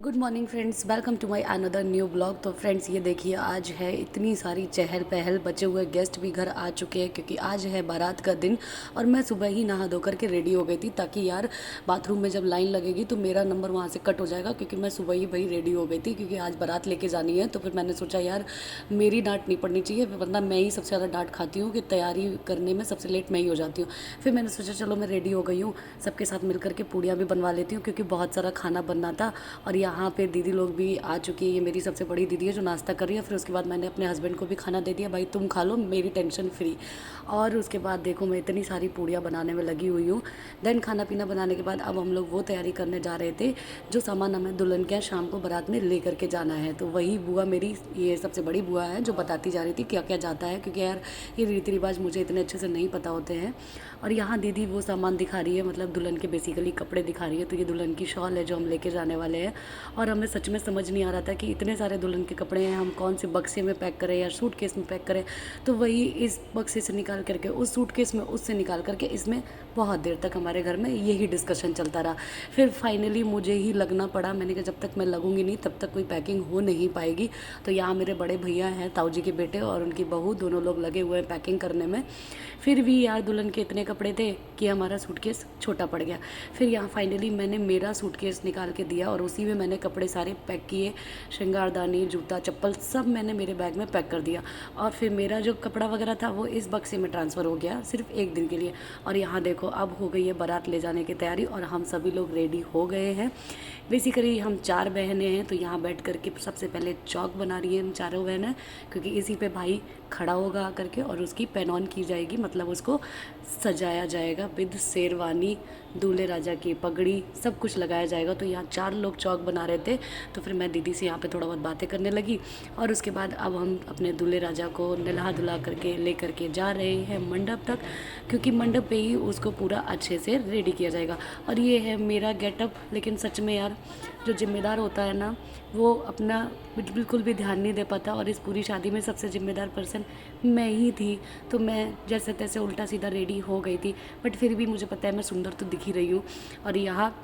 Good morning friends, welcome to my another new blog. तो friends ये देखिए, आज है इतनी सारी चहल पहल, बचे हुए गेस्ट भी घर आ चुके हैं क्योंकि आज है बारात का दिन। और मैं सुबह ही नहा धो करके रेडी हो गई थी ताकि यार बाथरूम में जब लाइन लगेगी तो मेरा नंबर वहाँ से कट हो जाएगा, क्योंकि मैं सुबह ही भाई रेडी हो गई थी क्योंकि आज बारात लेके जानी है। तो फिर मैंने सोचा यार मेरी डांट नहीं पड़नी चाहिए, वरना मैं ही सबसे ज़्यादा डांट खाती हूँ कि तैयारी करने में सबसे लेट मैं ही हो जाती हूँ। फिर मैंने सोचा चलो मैं रेडी हो गई हूँ, सबके साथ मिल करके पूड़ियाँ भी बनवा लेती हूँ क्योंकि बहुत सारा खाना बनना था। और यहाँ पे दीदी लोग भी आ चुकी है। ये मेरी सबसे बड़ी दीदी है जो नाश्ता कर रही है। फिर उसके बाद मैंने अपने हस्बैंड को भी खाना दे दिया, भाई तुम खा लो, मेरी टेंशन फ्री। और उसके बाद देखो मैं इतनी सारी पूड़ियाँ बनाने में लगी हुई हूँ। देन खाना पीना बनाने के बाद अब हम लोग वो तैयारी करने जा रहे थे जो सामान हमें दुल्हन के यहाँ शाम को बारात में ले करके जाना है। तो वही बुआ मेरी, ये सबसे बड़ी बुआ है, जो बताती जा रही थी क्या क्या जाता है, क्योंकि यार ये रीति रिवाज मुझे इतने अच्छे से नहीं पता होते हैं। और यहाँ दीदी वो सामान दिखा रही है, मतलब दुल्हन के बेसिकली कपड़े दिखा रही है। तो ये दुल्हन की शॉल है जो हम लेके जाने वाले हैं। और हमें सच में समझ नहीं आ रहा था कि इतने सारे दुल्हन के कपड़े हैं, हम कौन से बक्से में पैक करें या सूटकेस में पैक करें। तो वही इस बक्से से निकाल करके उस सूटकेस में, उससे निकाल करके इसमें, बहुत देर तक हमारे घर में यही डिस्कशन चलता रहा। फिर फाइनली मुझे ही लगना पड़ा। मैंने कहा जब तक मैं लगूंगी नहीं तब तक कोई पैकिंग हो नहीं पाएगी। तो यहाँ मेरे बड़े भैया हैं, ताऊ जी के बेटे और उनकी बहू, दोनों लोग लगे हुए हैं पैकिंग करने में। फिर भी यार दुल्हन के इतने कपड़े थे कि हमारा सूटकेस छोटा पड़ गया। फिर यहाँ फाइनली मैंने मेरा सूटकेस निकाल के दिया और उसी में मैंने कपड़े सारे पैक किए, श्रृंगारदानी, जूता, चप्पल सब मैंने मेरे बैग में पैक कर दिया। और फिर मेरा जो कपड़ा वगैरह था वो इस बक्से में ट्रांसफ़र हो गया सिर्फ एक दिन के लिए। और यहाँ देखो अब हो गई है बारात ले जाने की तैयारी और हम सभी लोग रेडी हो गए हैं। बेसिकली हम 4 बहनें हैं, तो यहाँ बैठ करके सबसे पहले चौक बना रही है हम चारों बहनें, क्योंकि इसी पे भाई खड़ा होगा आकर के और उसकी पेन ऑन की जाएगी, मतलब उसको सजाया जाएगा विद शेरवानी, दूल्हे राजा की पगड़ी, सब कुछ लगाया जाएगा। तो यहाँ 4 लोग चौक बना रहे थे। तो फिर मैं दीदी से यहाँ पे थोड़ा बहुत बातें करने लगी और उसके बाद अब हम अपने दूल्हे राजा को नहला धुला करके ले करके जा रहे हैं मंडप तक, क्योंकि मंडप पे ही उसको पूरा अच्छे से रेडी किया जाएगा। और ये है मेरा गेटअप। लेकिन सच में यार जो जिम्मेदार होता है ना, वो अपना बिल्कुल भी ध्यान नहीं दे पाता। और इस पूरी शादी में सबसे ज़िम्मेदार पर्सन मैं ही थी। तो मैं जैसे तैसे उल्टा सीधा रेडी हो गई थी, बट फिर भी मुझे पता है मैं सुंदर तो दिख ही रही हूँ। और यहाँ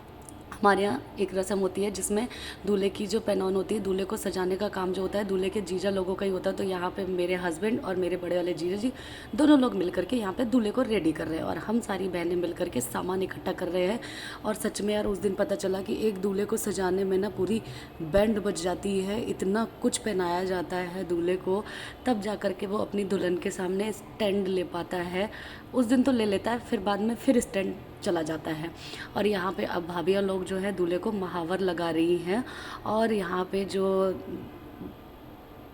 हमारे यहाँ एक रस्म होती है जिसमें दूल्हे की जो पेन ऑन होती है, दूल्हे को सजाने का काम जो होता है दूल्हे के जीजा लोगों का ही होता है। तो यहाँ पे मेरे हस्बैंड और मेरे बड़े वाले जीजा जी दोनों लोग मिल करके यहाँ पे दूल्हे को रेडी कर रहे हैं और हम सारी बहनें मिल करके सामान इकट्ठा कर रहे हैं। और सच में यार उस दिन पता चला कि एक दूल्हे को सजाने में ना पूरी बैंड बज जाती है, इतना कुछ पहनाया जाता है दूल्हे को, तब जा कर के वो अपनी दुल्हन के सामने स्टैंड ले पाता है। उस दिन तो ले लेता है, फिर बाद में फिर स्टैंड चला जाता है। और यहाँ पे अब भाभियाँ लोग जो है दूल्हे को महावर लगा रही हैं और यहाँ पे जो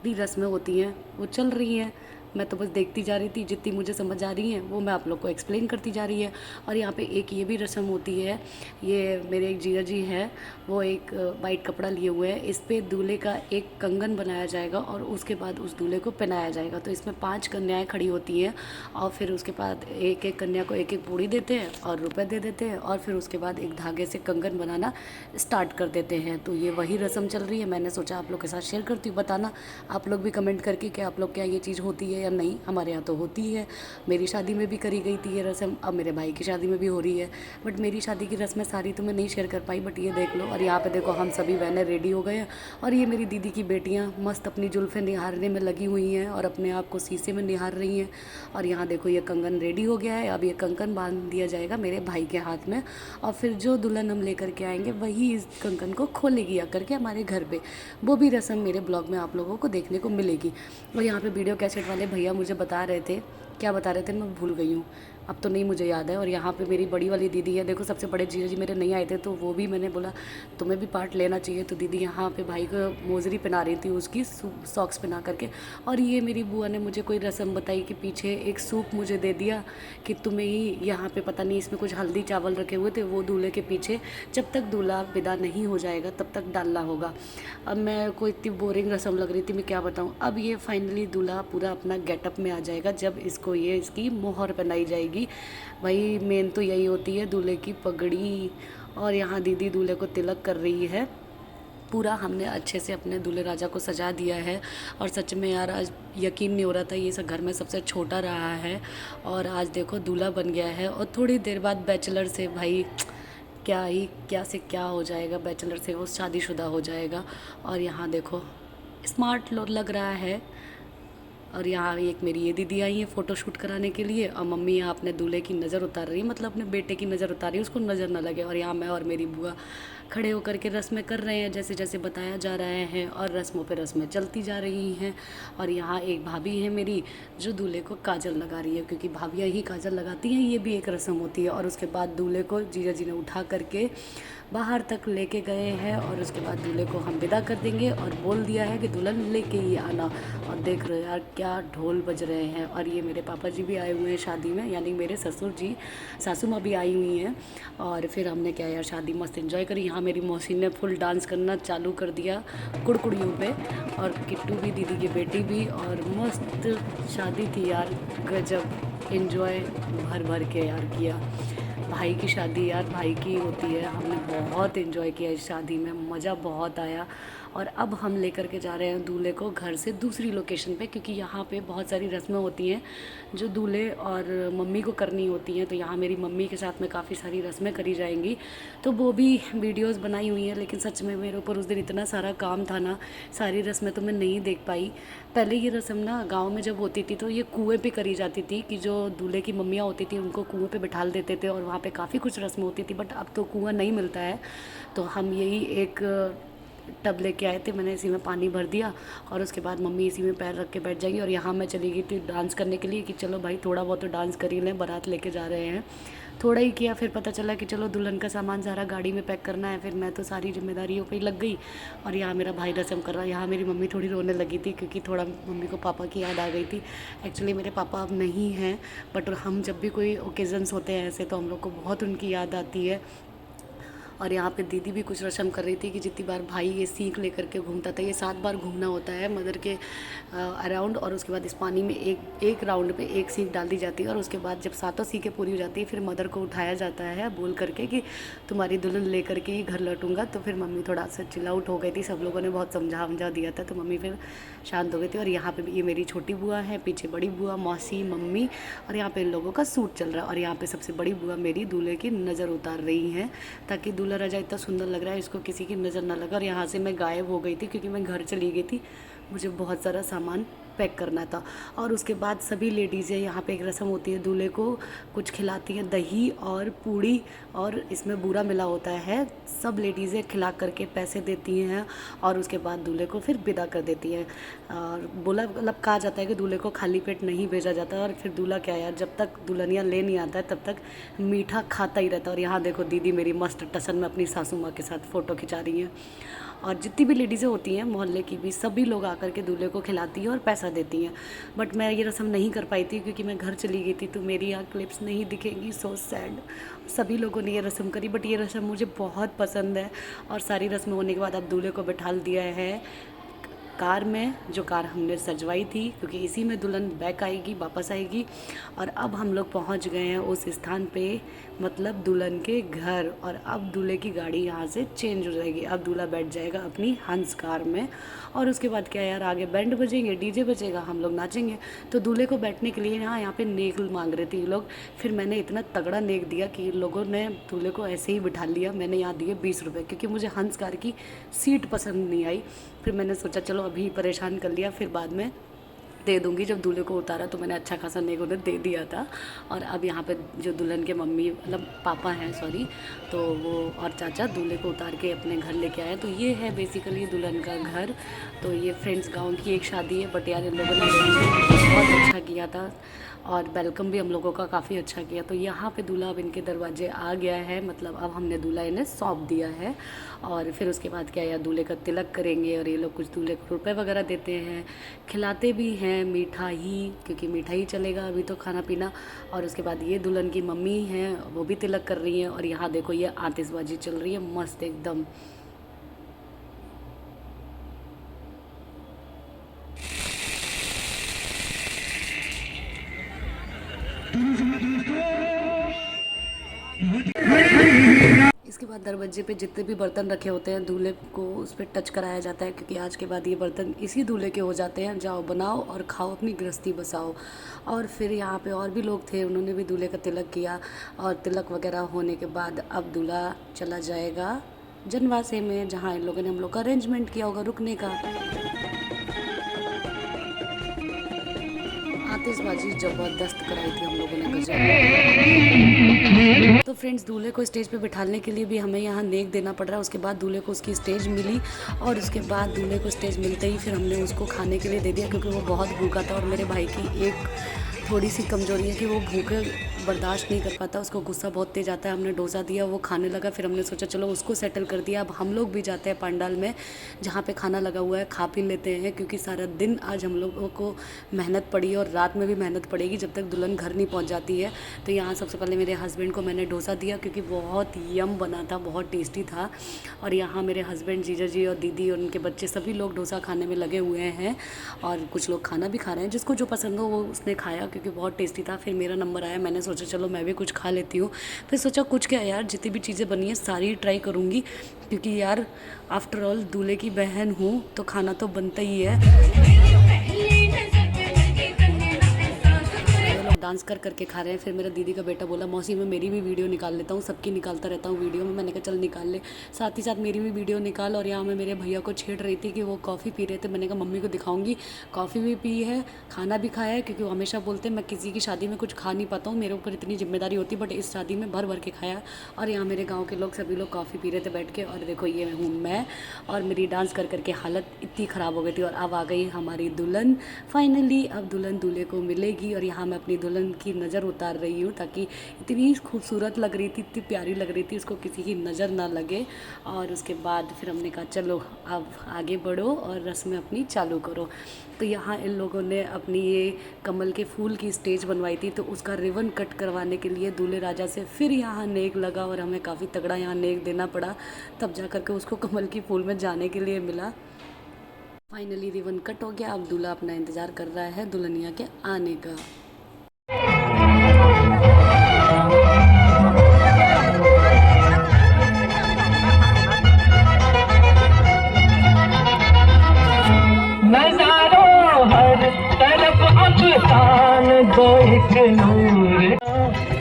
भी रस्में होती हैं वो चल रही हैं। मैं तो बस देखती जा रही थी, जितनी मुझे समझ आ रही है वो मैं आप लोग को एक्सप्लेन करती जा रही है। और यहाँ पे एक ये भी रस्म होती है, ये मेरे एक जीजा जी हैं, वो एक वाइट कपड़ा लिए हुए हैं, इस पर दूल्हे का एक कंगन बनाया जाएगा और उसके बाद उस दूल्हे को पहनाया जाएगा। तो इसमें 5 कन्याएँ खड़ी होती हैं और फिर उसके बाद एक एक कन्या को एक एक पूड़ी देते हैं और रुपए दे देते हैं और फिर उसके बाद एक धागे से कंगन बनाना स्टार्ट कर देते हैं। तो ये वही रस्म चल रही है। मैंने सोचा आप लोग के साथ शेयर करती हूँ, बताना आप लोग भी कमेंट करके कि आप लोग क्या ये चीज़ होती है या नहीं। हमारे यहाँ तो होती है, मेरी शादी में भी करी गई थी ये रस्म, अब मेरे भाई की शादी में भी हो रही है। बट मेरी शादी की रस्में सारी तो मैं नहीं शेयर कर पाई, बट ये देख लो। और यहाँ पे देखो हम सभी बहनें रेडी हो गए हैं और ये मेरी दीदी की बेटियाँ मस्त अपनी जुल्फ़ें निहारने में लगी हुई हैं और अपने आप को शीशे में निहार रही हैं। और यहाँ देखो ये कंगन रेडी हो गया है, अब ये कंगन बांध दिया जाएगा मेरे भाई के हाथ में और फिर जो दुल्हन हम लेकर के आएंगे वही इस कंगन को खोलेगी आकर के हमारे घर पे। वो भी रस्म मेरे ब्लॉग में आप लोगों को देखने को मिलेगी। और यहाँ पे वीडियो कैसेट वाले भैया मुझे बता रहे थे, क्या बता रहे थे मैं भूल गई हूँ, अब तो नहीं मुझे याद है। और यहाँ पे मेरी बड़ी वाली दीदी है, देखो सबसे बड़े जीजा जी मेरे नहीं आए थे तो वो भी, मैंने बोला तुम्हें भी पार्ट लेना चाहिए, तो दीदी यहाँ पे भाई को मोजरी पहना रही थी, उसकी सॉक्स पहना करके। और ये मेरी बुआ ने मुझे कोई रस्म बताई कि पीछे एक सूप मुझे दे दिया कि तुम्हें ही यहाँ पे, पता नहीं इसमें कुछ हल्दी चावल रखे हुए थे, वो दूल्हे के पीछे जब तक दूल्हा विदा नहीं हो जाएगा तब तक डालना होगा। अब मैं कोई इतनी बोरिंग रस्म लग रही थी, मैं क्या बताऊँ। अब ये फाइनली दूल्हा पूरा अपना गेटअप में आ जाएगा जब इसको ये इसकी मोहर पहनाई जाएगी। भाई मेन तो यही होती है दूल्हे की पगड़ी। और यहाँ दीदी दूल्हे को तिलक कर रही है। पूरा हमने अच्छे से अपने दूल्हे राजा को सजा दिया है। और सच में यार आज यकीन नहीं हो रहा था, ये सब घर में सबसे छोटा रहा है और आज देखो दूल्हा बन गया है। और थोड़ी देर बाद बैचलर से भाई क्या से क्या हो जाएगा, बैचलर से वो शादीशुदा हो जाएगा। और यहाँ देखो स्मार्ट लग रहा है। और यहाँ एक मेरी ये दीदी आई है फ़ोटो शूट कराने के लिए, और मम्मी यहाँ अपने दूल्हे की नज़र उतार रही है, मतलब अपने बेटे की नज़र उतार रही है, उसको नज़र ना लगे। और यहाँ मैं और मेरी बुआ खड़े होकर के रस्में कर रहे हैं जैसे जैसे बताया जा रहा है, और रस्मों पे रस्में चलती जा रही हैं। और यहाँ एक भाभी है मेरी जो दूल्हे को काजल लगा रही है, क्योंकि भाभियाँ ही काजल लगाती हैं, ये भी एक रस्म होती है। और उसके बाद दूल्हे को जीजा जी ने उठा करके बाहर तक लेके गए हैं, और उसके बाद दूल्हे को हम विदा कर देंगे, और बोल दिया है कि दुल्हन लेके ही आना। और देख रहे हो यार क्या ढोल बज रहे हैं। और ये मेरे पापा जी भी आए हुए हैं शादी में, यानी मेरे ससुर जी, सासू माँ भी आई हुई हैं। और फिर हमने क्या यार शादी मस्त एंजॉय करी। यहाँ मेरी मौसी ने फुल डांस करना चालू कर दिया कुड़कुड़ियों पे, और किट्टू भी, दीदी की बेटी भी, और मस्त शादी थी यार, गजब एंजॉय भर भर के यार किया। भाई की शादी यार भाई की होती है, हमने बहुत एंजॉय किया इस शादी में, मज़ा बहुत आया। और अब हम लेकर के जा रहे हैं दूल्हे को घर से दूसरी लोकेशन पे, क्योंकि यहाँ पे बहुत सारी रस्में होती हैं जो दूल्हे और मम्मी को करनी होती हैं। तो यहाँ मेरी मम्मी के साथ में काफ़ी सारी रस्में करी जाएंगी, तो वो भी वीडियोस बनाई हुई हैं। लेकिन सच में मेरे ऊपर उस दिन इतना सारा काम था ना, सारी रस्में तो मैं नहीं देख पाई। पहले ये रस्म ना गाँव में जब होती थी तो ये कुएँ पे करी जाती थी, कि जो दूल्हे की मम्मियाँ होती थी उनको कुएँ पे बिठा देते थे, और वहाँ पे काफ़ी कुछ रस्म होती थी। बट अब तो कुआँ नहीं मिलता है, तो हम यही एक टब लेके आए थे, मैंने इसी में पानी भर दिया, और उसके बाद मम्मी इसी में पैर रख के बैठ जाएंगी। और यहाँ मैं चली गई थी डांस करने के लिए, कि चलो भाई थोड़ा बहुत तो डांस कर ही लें, बारात लेके जा रहे हैं। थोड़ा ही किया, फिर पता चला कि चलो दुल्हन का सामान सारा गाड़ी में पैक करना है। फिर मैं तो सारी जिम्मेदारियों पे ही लग गई, और यहाँ मेरा भाई रस्म कर रहा है। यहाँ मेरी मम्मी थोड़ी रोने लगी थी, क्योंकि थोड़ा मम्मी को पापा की याद आ गई थी। एक्चुअली मेरे पापा अब नहीं हैं, बट हम जब भी कोई ओकेज़न्स होते हैं ऐसे, तो हम लोग को बहुत उनकी याद आती है। और यहाँ पे दीदी भी कुछ रस्म कर रही थी, कि जितनी बार भाई ये सीख लेकर के घूमता था, ये 7 बार घूमना होता है मदर के अराउंड, और उसके बाद इस पानी में एक राउंड पे एक सीख डाल दी जाती है। और उसके बाद जब 7 सीखें पूरी हो जाती है, फिर मदर को उठाया जाता है बोल करके कि तुम्हारी दुल्हन ले करके ही घर लौटूंगा। तो फिर मम्मी थोड़ा सा चिल आउट हो गई थी, सब लोगों ने बहुत समझा दिया था, तो मम्मी फिर शांत हो गई थी। और यहाँ पे ये मेरी छोटी बुआ है, पीछे बड़ी बुआ, मौसी, मम्मी, और यहाँ पे इन लोगों का सूट चल रहा है। और यहाँ पे सबसे बड़ी बुआ मेरी दूल्हे की नज़र उतार रही हैं, ताकि दूल्हा राजा इतना सुंदर लग रहा है, इसको किसी की नज़र ना लगा। और यहाँ से मैं गायब हो गई थी, क्योंकि मैं घर चली गई थी, मुझे बहुत सारा सामान पैक करना था। और उसके बाद सभी लेडीज़ें, यहाँ पे एक रस्म होती है, दूल्हे को कुछ खिलाती हैं, दही और पूड़ी, और इसमें बूरा मिला होता है। सब लेडीज़ें खिला करके पैसे देती हैं, और उसके बाद दूल्हे को फिर विदा कर देती हैं। और बोला मतलब कहा जाता है कि दूल्हे को खाली पेट नहीं भेजा जाता। और फिर दूल्हा क्या यार, जब तक दुल्हनिया ले नहीं आता है तब तक मीठा खाता ही रहता है। और यहाँ देखो दीदी मेरी मस्त टसन में अपनी सासू माँ के साथ फ़ोटो खिंचा रही हैं। और जितनी भी लेडीज़ें होती हैं मोहल्ले की भी, सभी लोग आकर के दूल्हे को खिलाती हैं और पैसा देती हैं। बट मैं ये रस्म नहीं कर पाई थी, क्योंकि मैं घर चली गई थी, तो मेरी यहाँ क्लिप्स नहीं दिखेंगी, सो सैड। सभी लोगों ने ये रस्म करी, बट ये रस्म मुझे बहुत पसंद है। और सारी रस्म होने के बाद अब दूल्हे को बिठा दिया है कार में, जो कार हमने सजवाई थी, क्योंकि इसी में दुल्हन बैक आएगी, वापस आएगी। और अब हम लोग पहुंच गए हैं उस स्थान पे, मतलब दुल्हन के घर। और अब दूल्हे की गाड़ी यहाँ से चेंज हो जाएगी, अब दूल्हा बैठ जाएगा अपनी हंस कार में। और उसके बाद क्या यार, आगे बैंड बजेंगे, डीजे बजेगा, हम लोग नाचेंगे। तो दूल्हे को बैठने के लिए यहाँ पे नेक मांग रहे थे ये लोग। फिर मैंने इतना तगड़ा नेक दिया कि लोगों ने दूल्हे को ऐसे ही बिठा लिया। मैंने यहाँ दिए 20 रुपये, क्योंकि मुझे हंस कार की सीट पसंद नहीं आई। फिर मैंने सोचा चलो अभी परेशान कर लिया, फिर बाद में दे दूँगी। जब दूल्हे को उतारा तो मैंने अच्छा खासा नेक उन्हें दे दिया था। और अब यहाँ पे जो दुल्हन के मम्मी, मतलब पापा हैं सॉरी, तो वो और चाचा दूल्हे को उतार के अपने घर लेके आए। तो ये है बेसिकली दुल्हन का घर। तो ये फ्रेंड्स गांव की एक शादी है, बट यार इन लोगों ने बहुत अच्छा किया था, और वेलकम भी हम लोगों का काफ़ी अच्छा किया। तो यहाँ पे दूल्हा अब इनके दरवाजे आ गया है, मतलब अब हमने दूल्हा इन्हें सौंप दिया है। और फिर उसके बाद क्या यार, दूल्हे का तिलक करेंगे, और ये लोग कुछ दूल्हे को रुपए वगैरह देते हैं, खिलाते भी हैं मिठाई, क्योंकि मिठाई चलेगा अभी तो खाना पीना। और उसके बाद ये दुल्हन की मम्मी हैं, वो भी तिलक कर रही हैं। और यहाँ देखो ये आतिशबाजी चल रही है मस्त एकदम। इसके बाद दरवाजे पे जितने भी बर्तन रखे होते हैं दूल्हे को उस पर टच कराया जाता है, क्योंकि आज के बाद ये बर्तन इसी दूल्हे के हो जाते हैं। जाओ बनाओ और खाओ, अपनी गृहस्थी बसाओ। और फिर यहाँ पे और भी लोग थे, उन्होंने भी दूल्हे का तिलक किया। और तिलक वगैरह होने के बाद अब दूल्हा चला जाएगा जनवासे में, जहाँ इन लोगों ने हम लोग का अरेंजमेंट किया होगा रुकने का। आतिशबाजी ज़बरदस्त कराई थी हम लोगों ने, गजब। तो फ्रेंड्स, दूल्हे को स्टेज पे बिठाने के लिए भी हमें यहाँ नेक देना पड़ रहा है। उसके बाद दूल्हे को उसकी स्टेज मिली, और उसके बाद दूल्हे को स्टेज मिलते ही फिर हमने उसको खाने के लिए दे दिया, क्योंकि वो बहुत भूखा था। और मेरे भाई की एक थोड़ी सी कमज़ोरी है कि वो भूखे बर्दाश्त नहीं कर पाता, उसको गुस्सा बहुत तेज आता है। हमने डोसा दिया, वो खाने लगा। फिर हमने सोचा चलो उसको सेटल कर दिया। अब हम लोग भी जाते हैं पंडाल में जहाँ पे खाना लगा हुआ है, खा पी लेते हैं, क्योंकि सारा दिन आज हम लोगों को मेहनत पड़ी और रात में भी मेहनत पड़ेगी जब तक दुल्हन घर नहीं पहुँच जाती है। तो यहाँ सबसे पहले मेरे हस्बैंड को मैंने डोसा दिया, क्योंकि बहुत यम बना था, बहुत टेस्टी था। और यहाँ मेरे हस्बैंड, जीजा जी और दीदी और उनके बच्चे सभी लोग डोसा खाने में लगे हुए हैं, और कुछ लोग खाना भी खा रहे हैं। जिसको जो पसंद हो वो उसने खाया, क्योंकि बहुत टेस्टी था। फिर मेरा नंबर आया, मैंने सोचा चलो मैं भी कुछ खा लेती हूँ। फिर सोचा कुछ क्या यार, जितनी भी चीज़ें बनी हैं सारी ट्राई करूँगी, क्योंकि यार आफ्टर ऑल दूल्हे की बहन हूँ तो खाना तो बनता ही है। डांस कर करके खा रहे हैं। फिर मेरा दीदी का बेटा बोला मौसी मैं मेरी भी वीडियो निकाल लेता हूँ, सबकी निकालता रहता हूँ वीडियो में। मैंने कहा चल निकाल ले, साथ ही साथ मेरी भी वीडियो निकाल। और यहाँ मैं मेरे भैया को छेड़ रही थी कि वो कॉफ़ी पी रहे थे। मैंने कहा मम्मी को दिखाऊंगी, कॉफ़ी भी पी है, खाना भी खाया है, क्योंकि वो हमेशा बोलते हैं मैं किसी की शादी में कुछ खा नहीं पाता हूँ, मेरे ऊपर इतनी जिम्मेदारी होती है, बट इस शादी में भर भर के खाया। और यहाँ मेरे गाँव के लोग सभी लोग कॉफ़ी पी रहे थे बैठ के। और देखो ये हूँ मैं, और मेरी डांस कर करके हालत इतनी ख़राब हो गई थी। और अब आ गई हमारी दुल्हन फाइनली। अब दुल्हन दूल्हे को मिलेगी, और यहाँ मैं अपनी दुल्हन की नज़र उतार रही हूँ, ताकि इतनी खूबसूरत लग रही थी, इतनी प्यारी लग रही थी, उसको किसी की नज़र ना लगे। और उसके बाद फिर हमने कहा चलो अब आगे बढ़ो और रस्में अपनी चालू करो। तो यहाँ इन लोगों ने अपनी ये कमल के फूल की स्टेज बनवाई थी, तो उसका रिबन कट करवाने के लिए दूल्हे राजा से फिर यहाँ नेक लगा, और हमें काफ़ी तगड़ा यहाँ नेक देना पड़ा, तब जा कर के उसको कमल की फूल में जाने के लिए मिला। फाइनली रिबन कट हो गया। अब दूल्हा अपना इंतज़ार कर रहा है दुल्हनिया के आने का। नजारो हर तरफ अफसान दो एक नूर,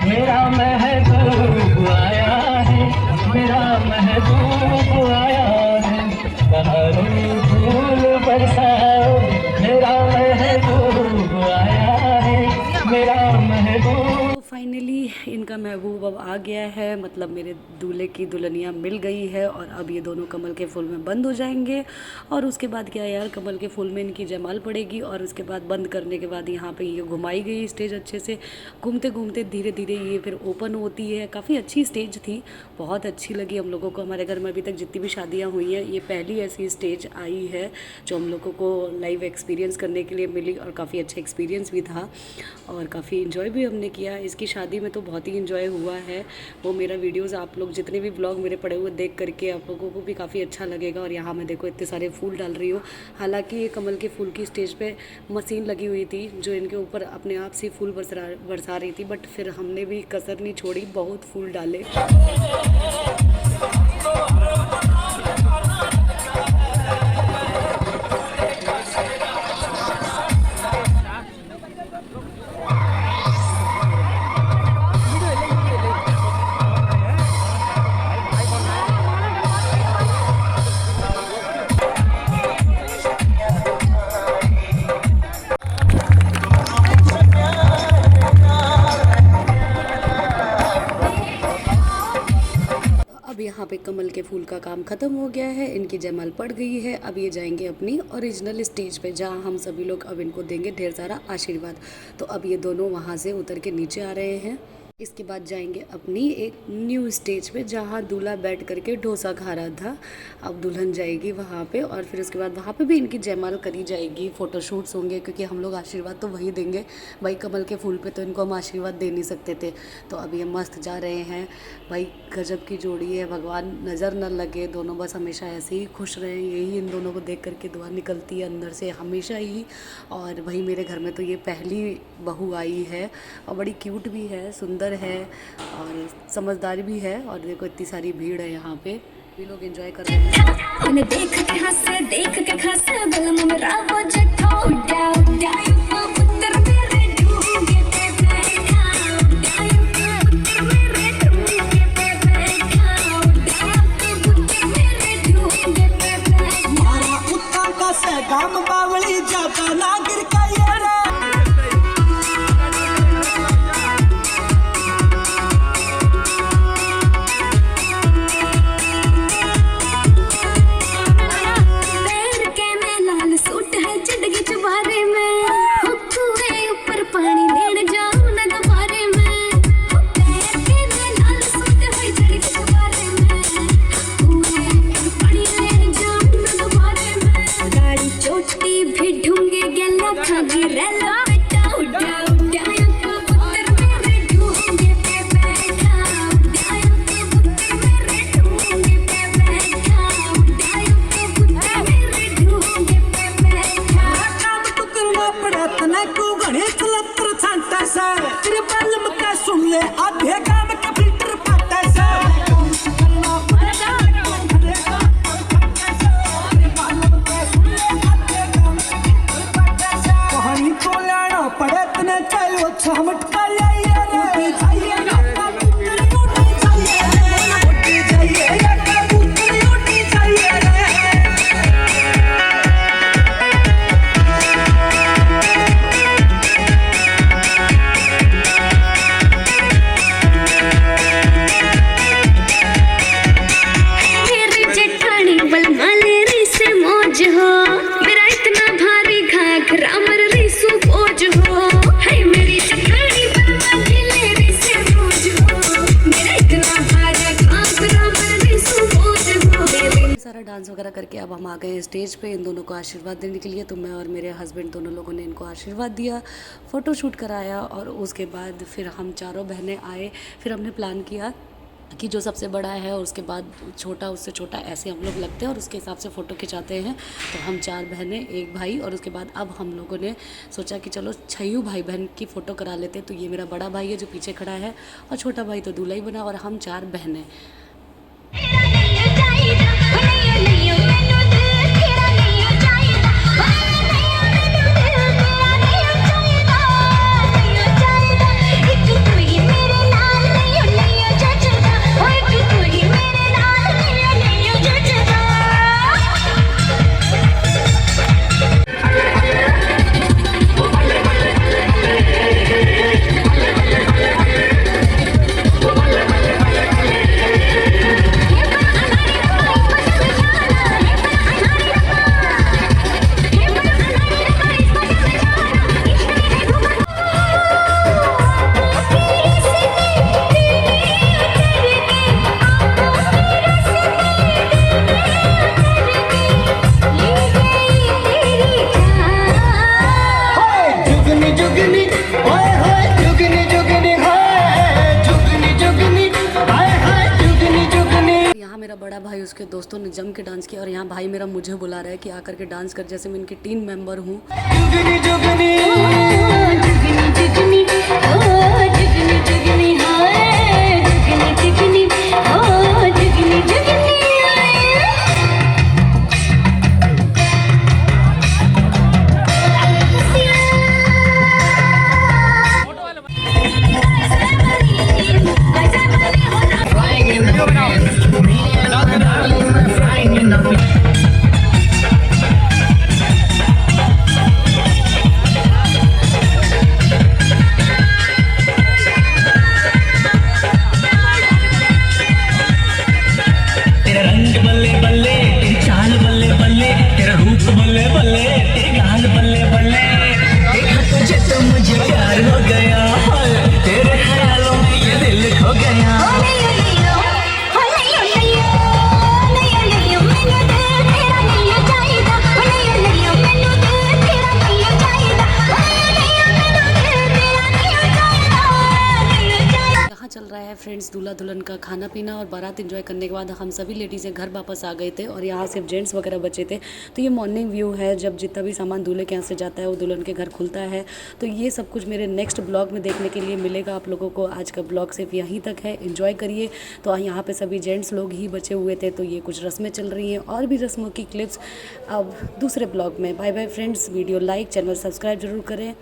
मेरा महबूब आया है, मेरा महबूब आया है, बहारों फूल बरसाओ, मेरा महबूब आया है, मेरा महबूब। फाइनली इनका महबूब अब आ गया है, मतलब मेरे दूल्हे की दुल्हनिया मिल गई है। और अब ये दोनों कमल के फूल में बंद हो जाएंगे। और उसके बाद क्या यार, कमल के फूल में इनकी जयमाल पड़ेगी, और उसके बाद बंद करने के बाद यहाँ पे ये घुमाई गई स्टेज अच्छे से। घूमते घूमते धीरे धीरे ये फिर ओपन होती है। काफ़ी अच्छी स्टेज थी, बहुत अच्छी लगी हम लोगों को। हमारे घर में अभी तक जितनी भी शादियाँ हुई हैं, ये पहली ऐसी स्टेज आई है जो हम लोगों को लाइव एक्सपीरियंस करने के लिए मिली, और काफ़ी अच्छा एक्सपीरियंस भी था, और काफ़ी इन्जॉय भी हमने किया। इसकी शादी में तो बहुत ही इन्जॉय हुआ है। वो मेरा वीडियोस आप लोग जितने भी ब्लॉग मेरे पड़े हुए देख करके आप लोगों को भी काफ़ी अच्छा लगेगा। और यहाँ मैं देखो इतने सारे फूल डाल रही हूँ। हालांकि ये कमल के फूल की स्टेज पे मशीन लगी हुई थी जो इनके ऊपर अपने आप से फूल बरसा रही थी, बट फिर हमने भी कसर नहीं छोड़ी, बहुत फूल डाले। अब यहाँ पे कमल के फूल का काम ख़त्म हो गया है, इनकी जयमाल पड़ गई है। अब ये जाएंगे अपनी ओरिजिनल स्टेज पे, जहाँ हम सभी लोग अब इनको देंगे ढेर सारा आशीर्वाद। तो अब ये दोनों वहाँ से उतर के नीचे आ रहे हैं। इसके बाद जाएंगे अपनी एक न्यू स्टेज पे, जहाँ दूल्हा बैठ करके डोसा खा रहा था। अब दुल्हन जाएगी वहाँ पे, और फिर उसके बाद वहाँ पे भी इनकी जयमाल करी जाएगी, फ़ोटोशूट्स होंगे, क्योंकि हम लोग आशीर्वाद तो वही देंगे भाई, कमल के फूल पे तो इनको हम आशीर्वाद दे नहीं सकते थे। तो अब ये मस्त जा रहे हैं भाई, गजब की जोड़ी है, भगवान नज़र न लगे, दोनों बस हमेशा ऐसे ही खुश रहें, यही इन दोनों को देख करके दुआ निकलती है अंदर से हमेशा ही। और वही मेरे घर में तो ये पहली बहू आई है, और बड़ी क्यूट भी है, सुंदर सुंदर है और समझदार भी है। और देखो इतनी सारी भीड़ है यहाँ पे, भी लोग एंजॉय कर रहे हैं। उन्हें देख के हंसे बलम मेरा वो जट्ठो उड़ा उड़ा पुत्र मेरे ढूंढे पे बैठा उड़ा पुत्र मेरे ढूंढे पे बैठा उड़ा पुत्र मेरे ढूंढे पे बैठा मारा उत्ता का से गाम बावली जाता नागिर का यारा सुन ले आधे काम के फिल्टर पाता सा कहानी को लाना पड़े तने चलो छमट का लाइए रे चाहिए ना कबूतर उड़ी चाहिए या कबूतर उड़ी चाहिए रे डांस वगैरह करके अब हम आ गए हैं स्टेज पे इन दोनों को आशीर्वाद देने के लिए। तो मैं और मेरे हस्बैंड दोनों लोगों ने इनको आशीर्वाद दिया, फ़ोटो शूट कराया और उसके बाद फिर हम चारों बहनें आए। फिर हमने प्लान किया कि जो सबसे बड़ा है और उसके बाद छोटा उससे छोटा ऐसे हम लोग लगते हैं और उसके हिसाब से फ़ोटो खिंचाते हैं। तो हम 4 बहनें एक भाई और उसके बाद अब हम लोगों ने सोचा कि चलो 6 भाई बहन की फ़ोटो करा लेते हैं। तो ये मेरा बड़ा भाई है जो पीछे खड़ा है और छोटा भाई तो दूल्हा ही बना और हम 4 बहनें। मेरा बड़ा भाई उसके दोस्तों ने जम के डांस किया और यहाँ भाई मेरा मुझे बुला रहा है कि आकर के डांस कर, जैसे मैं इनकी टीम मेंबर हूँ। फ्रेंड्स दूल्हा दुल्हन का खाना पीना और बारात एंजॉय करने के बाद हम सभी लेडीज़ें घर वापस आ गए थे और यहाँ सिर्फ जेंट्स वगैरह बचे थे। तो ये मॉर्निंग व्यू है जब जितना भी सामान दूल्हे के यहाँ से जाता है वो दुल्हन के घर खुलता है। तो ये सब कुछ मेरे नेक्स्ट ब्लॉग में देखने के लिए मिलेगा आप लोगों को। आज का ब्लॉग सिर्फ यहीं तक है, एंजॉय करिए। तो यहाँ पे सभी जेंट्स लोग ही बचे हुए थे, तो ये कुछ रस्में चल रही हैं और भी रस्मों की क्लिप्स अब दूसरे ब्लॉग में। Bye bye friends, video like, channel subscribe जरूर करें।